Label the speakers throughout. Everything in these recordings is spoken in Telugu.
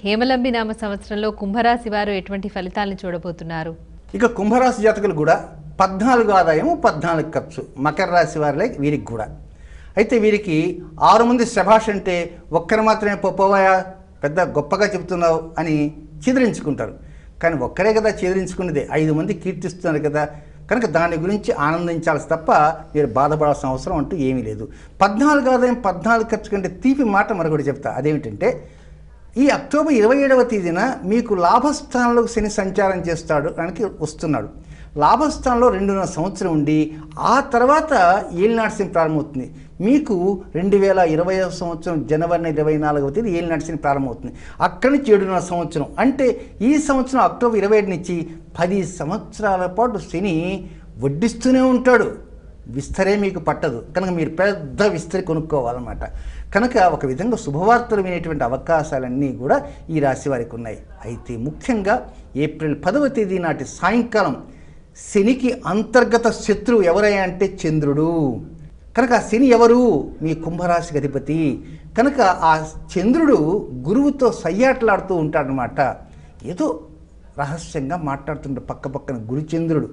Speaker 1: హేమలంబి నామ సంవత్సరంలో కుంభరాశి వారు ఎటువంటి ఫలితాలను చూడబోతున్నారు?
Speaker 2: ఇక కుంభరాశి జాతకులు కూడా 14 ఆదాయము 14 ఖర్చు మకర రాశి వారిలే వీరికి కూడా. అయితే వీరికి 6 మంది శభాష్ అంటే ఒక్కరు మాత్రమే పోవాయా పెద్ద గొప్పగా చెబుతున్నావు అని చీదరించుకుంటారు. కానీ ఒక్కరే కదా చీదరించుకునేది, 5 మంది కీర్తిస్తున్నారు కదా, కనుక దాని గురించి ఆనందించాల్సి తప్ప మీరు బాధపడాల్సిన అవసరం అంటూ ఏమీ లేదు. 14 ఆదాయం 14 ఖర్చు కంటే తీపి మాట మరొకటి చెప్తా. అదేమిటంటే ఈ అక్టోబర్ 27వ తేదీన మీకు లాభస్థానంలో శని సంచారం చేస్తాడు దానికి వస్తున్నాడు. లాభస్థానంలో 2.5 సంవత్సరం ఉండి ఆ తర్వాత ఏలినాటి శని ప్రారంభమవుతుంది. మీకు 2020వ సంవత్సరం జనవరి 24వ తేదీ ఏలినాటి శని ప్రారంభమవుతుంది. అక్కడి నుంచి 7.5 సంవత్సరం అంటే ఈ సంవత్సరం అక్టోబర్ 27 నుంచి 10 సంవత్సరాల పాటు శని వడ్డిస్తూనే ఉంటాడు. విస్తరే మీకు పట్టదు కనుక మీరు పెద్ద విస్తరి కొనుక్కోవాలన్నమాట. కనుక ఒక విధంగా శుభవార్తలు వినేటువంటి అవకాశాలన్నీ కూడా ఈ రాశి వారికి ఉన్నాయి. అయితే ముఖ్యంగా ఏప్రిల్ 10వ తేదీ నాటి సాయంకాలం శనికి అంతర్గత శత్రువు ఎవరయ్యా అంటే చంద్రుడు. కనుక శని ఎవరు? మీ కుంభరాశికి అధిపతి. కనుక ఆ చంద్రుడు గురువుతో సయ్యాటలాడుతూ ఉంటాడనమాట. ఏదో రహస్యంగా మాట్లాడుతుంటాడు పక్కన గురుచంద్రుడు.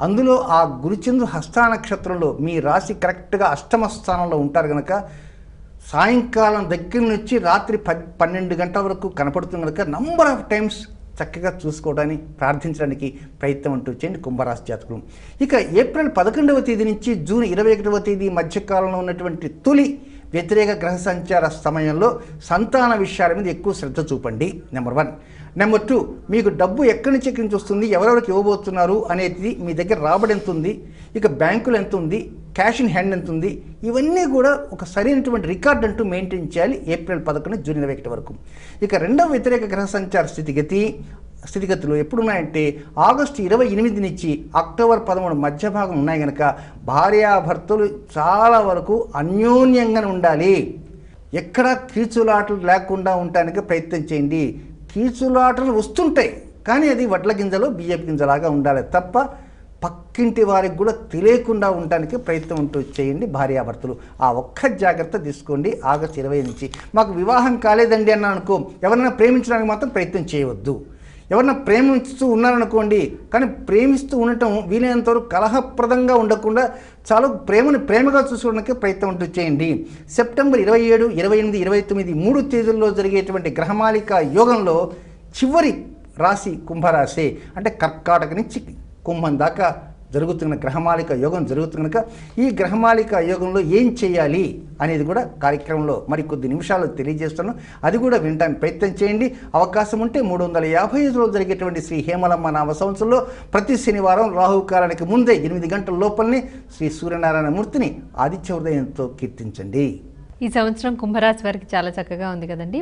Speaker 2: అందులో ఆ గురుచంద్రుడు హస్త నక్షత్రంలో మీ రాశి కరెక్ట్గా అష్టమ స్థానంలో ఉంటారు కనుక సాయంకాలం దగ్గర నుంచి రాత్రి 12 గంటల వరకు కనపడుతుంది కనుక నంబర్ ఆఫ్ టైమ్స్ చక్కగా చూసుకోవడానికి ప్రార్థించడానికి ప్రయత్నం అంటూ చేయండి కుంభరాశి జాతకులు. ఇక ఏప్రిల్ 11వ తేదీ నుంచి జూన్ 21వ తేదీ మధ్యకాలంలో ఉన్నటువంటి తొలి వ్యతిరేక గ్రహ సంచార సమయంలో సంతాన విషయాల మీద ఎక్కువ శ్రద్ధ చూపండి. నెంబర్ 1. నెంబర్ 2, మీకు డబ్బు ఎక్కడి నుంచి వస్తుంది, ఎవరెవరికి ఇవ్వబోతున్నారు అనేది, మీ దగ్గర రాబడి ఎంత ఉంది, ఇక బ్యాంకులు ఎంత ఉంది, క్యాష్ ఇన్ హ్యాండ్ ఎంత ఉంది, ఇవన్నీ కూడా ఒక సరైనటువంటి రికార్డ్ అంటూ మెయింటైన్ చేయాలి ఏప్రిల్ 11 జూన్ 21 వరకు. ఇక రెండవ వ్యతిరేక గ్రహ సంచార స్థితిగతులు ఎప్పుడున్నాయంటే ఆగస్టు 28 నుంచి అక్టోబర్ 13 మధ్య భాగం ఉన్నాయి కనుక భార్యాభర్తలు చాలా వరకు అన్యోన్యంగా ఉండాలి. ఎక్కడా కీచులాటలు లేకుండా ఉండడానికి ప్రయత్నం చేయండి. కీచులాటలు వస్తుంటాయి కానీ అది వడ్ల గింజలో బియ్యపు గింజలాగా ఉండాలి తప్ప పక్కింటి వారికి కూడా తెలియకుండా ఉండడానికి ప్రయత్నం ఉంటూ చేయండి భార్యాభర్తలు. ఆ ఒక్క జాగ్రత్త తీసుకోండి. ఆగస్టు 20 నుంచి మాకు వివాహం కాలేదండి అన్నా అనుకో, ఎవరైనా ప్రేమించడానికి మాత్రం ప్రయత్నం చేయవద్దు. ఎవరైనా ప్రేమిస్తూ ఉన్నారనుకోండి, కానీ ప్రేమిస్తూ ఉండటం వీలైనంతవరకు కలహప్రదంగా ఉండకుండా చాలా ప్రేమను ప్రేమగా చూసుకోవడానికి ప్రయత్నం అంటూ చేయండి. సెప్టెంబర్ 27, 28, 29 3 తేదీల్లో జరిగేటువంటి గ్రహమాలిక యోగంలో చివరి రాశి కుంభరాశి అంటే కర్కాటక నుంచి కుంభం దాకా జరుగుతున్న గ్రహమాలిక యోగం జరుగుతుంది కనుక ఈ గ్రహమాలిక యోగంలో ఏం చేయాలి అనేది కూడా కార్యక్రమంలో మరికొద్ది నిమిషాలు తెలియజేస్తాను. అది కూడా వినడానికి ప్రయత్నం చేయండి. అవకాశం ఉంటే 355 రోజులు జరిగేటువంటి శ్రీ హేమలమ్మ నామ సంవత్సరంలో ప్రతి శనివారం రాహుకాలానికి ముందే 8 గంటల లోపలనే శ్రీ సూర్యనారాయణ మూర్తిని ఆదిత్య హృదయంతో కీర్తించండి.
Speaker 1: ఈ సంవత్సరం కుంభరాశి వారికి చాలా చక్కగా ఉంది కదండి.